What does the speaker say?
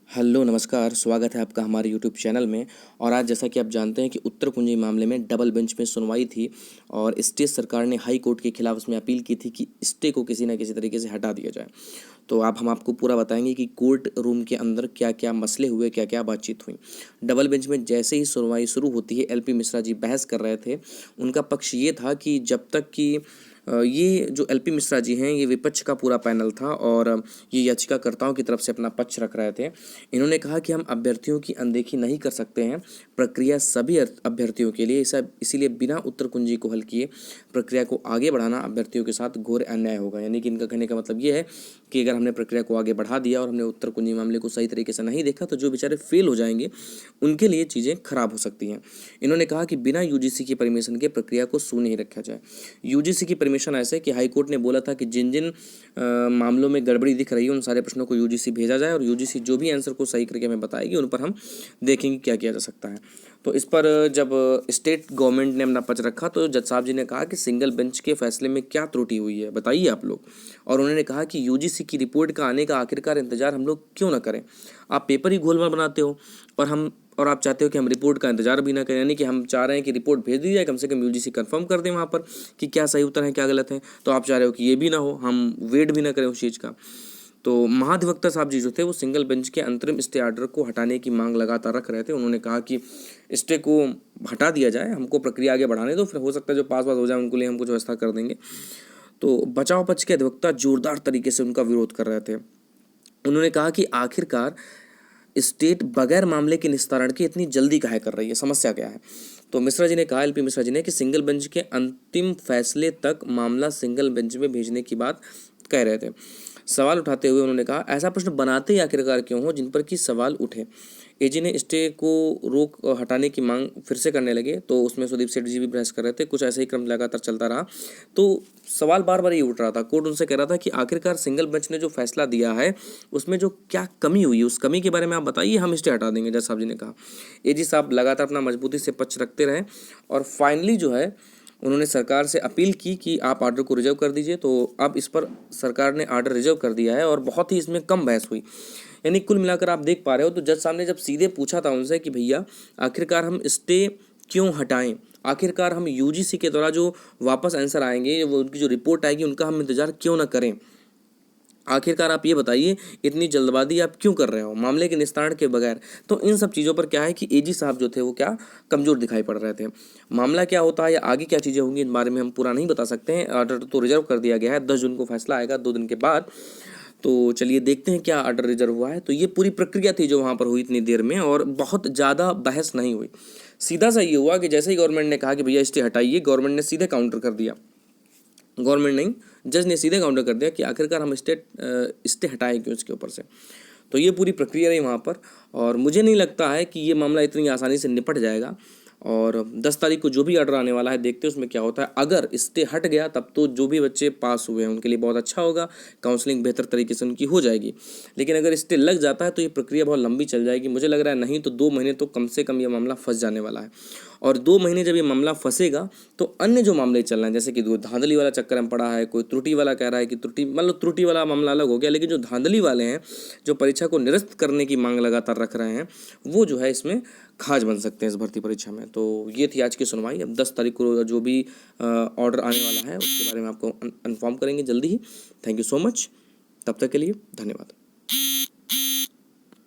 Hello नमस्कार, स्वागत है आपका हमारे यूट्यूब चैनल में। और आज जैसा कि आप जानते हैं कि उत्तर कुंजी मामले में डबल बेंच में सुनवाई थी और स्टे सरकार ने हाई कोर्ट के खिलाफ उसमें अपील की थी कि स्टे को किसी न किसी तरीके से हटा दिया जाए। तो अब हम आपको पूरा बताएंगे कि कोर्ट रूम के अंदर क्या क्या मसले हुए, क्या क्या बातचीत हुई। डबल बेंच में जैसे ही सुनवाई शुरू होती है, एलपी मिश्रा जी बहस कर रहे थे। उनका पक्ष ये था कि जब तक कि ये जो एलपी मिश्रा जी हैं, ये विपक्ष का पूरा पैनल था और ये याचिकाकर्ताओं की तरफ से अपना पक्ष रख रहे थे। इन्होंने कहा कि हम अभ्यर्थियों की अनदेखी नहीं कर सकते हैं, प्रक्रिया सभी अभ्यर्थियों के लिए इसीलिए बिना उत्तर कुंजी को हल किए प्रक्रिया को आगे बढ़ाना अभ्यर्थियों के साथ घोर अन्याय होगा। यानी कि इनका कहने का मतलब ये है कि अगर हमने प्रक्रिया को आगे बढ़ा दिया और हमने उत्तर कुंजी मामले को सही तरीके से नहीं देखा, तो जो बेचारे फेल हो जाएंगे उनके लिए चीज़ें खराब हो सकती हैं। इन्होंने कहा कि बिना यूजीसी की परमिशन के प्रक्रिया को सुन नहीं रखा जाए। यूजीसी की परमिशन ऐसे कि हाईकोर्ट ने बोला था कि जिन जिन मामलों में गड़बड़ी दिख रही है उन सारे प्रश्नों को यूजीसी भेजा जाए और यूजीसी जो भी आंसर को सही करके हमें बताएगी, उन पर हम देखेंगे क्या किया जा सकता है। तो इस पर जब स्टेट गवर्नमेंट ने अपना पक्ष रखा तो जज साहब जी ने कहा कि सिंगल बेंच के फैसले में क्या त्रुटि हुई है, बताइए आप लोग। और उन्होंने कहा कि यूजीसी की रिपोर्ट का आने का आखिरकार इंतजार हम लोग क्यों ना करें। आप पेपर ही गोलमाल बनाते हो और आप चाहते हो कि हम रिपोर्ट का इंतजार भी ना करें। यानी कि हम चाह रहे हैं कि रिपोर्ट भेज दी जाए, कम से कम यूजीसी कंफर्म कर दें वहाँ पर कि क्या सही उत्तर है क्या गलत है। तो आप चाह रहे हो कि ये भी ना हो, हम वेट भी ना करें उस चीज़ का। तो महाधिवक्ता साहब जी जो थे वो सिंगल बेंच के अंतरिम स्टे ऑर्डर को हटाने की मांग लगातार रख रहे थे। उन्होंने कहा कि स्टे को हटा दिया जाए, हमको प्रक्रिया आगे बढ़ाने दो, फिर हो सकता है जो पास हो जाए उनके लिए हम कुछ व्यवस्था कर देंगे। तो बचाव पक्ष के अधिवक्ता जोरदार तरीके से उनका विरोध कर रहे थे। उन्होंने कहा कि आखिरकार स्टेट बगैर मामले के निस्तारण की इतनी जल्दी काहे कर रही है, समस्या क्या है। तो मिश्रा जी ने कहा, एलपी मिश्रा जी ने, कि सिंगल बेंच के अंतिम फैसले तक मामला सिंगल बेंच में भेजने की बात कह रहे थे। सवाल उठाते हुए उन्होंने कहा, ऐसा प्रश्न बनाते ही आखिरकार क्यों हो जिन पर कि सवाल उठे। एजी ने स्टे को रोक हटाने की मांग फिर से करने लगे तो उसमें सुदीप सेठ जी भी बहस कर रहे थे। कुछ ऐसा ही क्रम लगातार चलता रहा तो सवाल बार बार ये उठ रहा था। कोर्ट उनसे कह रहा था कि आखिरकार सिंगल बेंच ने जो फैसला दिया है उसमें जो क्या कमी हुई है, उस कमी के बारे में आप बताइए, हम स्टे हटा देंगे। जज साहब जी ने कहा। एजी साहब लगातार अपना मजबूती से पक्ष रखते रहे और फाइनली जो है उन्होंने सरकार से अपील की कि आप आर्डर को रिजर्व कर दीजिए। तो अब इस पर सरकार ने आर्डर रिजर्व कर दिया है और बहुत ही इसमें कम बहस हुई। यानी कुल मिलाकर आप देख पा रहे हो तो जज साहब ने जब सीधे पूछा था उनसे कि भैया आखिरकार हम स्टे क्यों हटाएं, आखिरकार हम यूजीसी के द्वारा जो वापस आंसर आएंगे, वो उनकी जो रिपोर्ट आएगी, उनका हम इंतजार क्यों ना करें। आखिरकार आप ये बताइए, इतनी जल्दबाजी आप क्यों कर रहे हो मामले के निस्तारण के बगैर। तो इन सब चीज़ों पर क्या है कि एजी साहब जो थे वो क्या कमज़ोर दिखाई पड़ रहे थे। मामला क्या होता है या आगे क्या चीज़ें होंगी, इन बारे में हम पूरा नहीं बता सकते हैं। ऑर्डर तो रिजर्व कर दिया गया है, 10 जून को फैसला आएगा, 2 दिन के बाद। तो चलिए देखते हैं क्या ऑर्डर रिजर्व हुआ है। तो ये पूरी प्रक्रिया थी जो वहाँ पर हुई इतनी देर में और बहुत ज़्यादा बहस नहीं हुई। सीधा सा ये हुआ कि जैसे ही गवर्नमेंट ने कहा कि भैया स्टे हटाइए, गवर्नमेंट ने सीधे काउंटर कर दिया। गवर्नमेंट नहीं, जज ने सीधे काउंटर कर दिया कि आखिरकार हम स्टे हटाए क्यों इसके ऊपर से। तो ये पूरी प्रक्रिया रही वहाँ पर और मुझे नहीं लगता है कि ये मामला इतनी आसानी से निपट जाएगा। और 10 तारीख को जो भी ऑर्डर आने वाला है, देखते हैं उसमें क्या होता है। अगर स्टे हट गया तब तो जो भी बच्चे पास हुए हैं उनके लिए बहुत अच्छा होगा, काउंसलिंग बेहतर तरीके से उनकी हो जाएगी। लेकिन अगर स्टे लग जाता है तो ये प्रक्रिया बहुत लंबी चल जाएगी। मुझे लग रहा है नहीं तो 2 महीने तो कम से कम ये मामला फंस जाने वाला है। और 2 महीने जब ये मामला फंसेगा तो अन्य जो मामले चल रहे हैं, जैसे कि धांधली वाला चक्कर में पड़ा है, कोई त्रुटि वाला कह रहा है कि त्रुटि, मतलब त्रुटि वाला मामला अलग हो गया, लेकिन जो धांधली वाले हैं जो परीक्षा को निरस्त करने की मांग लगातार रख रहे हैं, वो जो है इसमें खाज बन सकते हैं इस भर्ती परीक्षा में। तो ये थी आज की सुनवाई। अब 10 तारीख को जो भी ऑर्डर आने वाला है उसके बारे में आपको इन्फॉर्म करेंगे जल्दी ही। Thank you so much. तब तक के लिए धन्यवाद।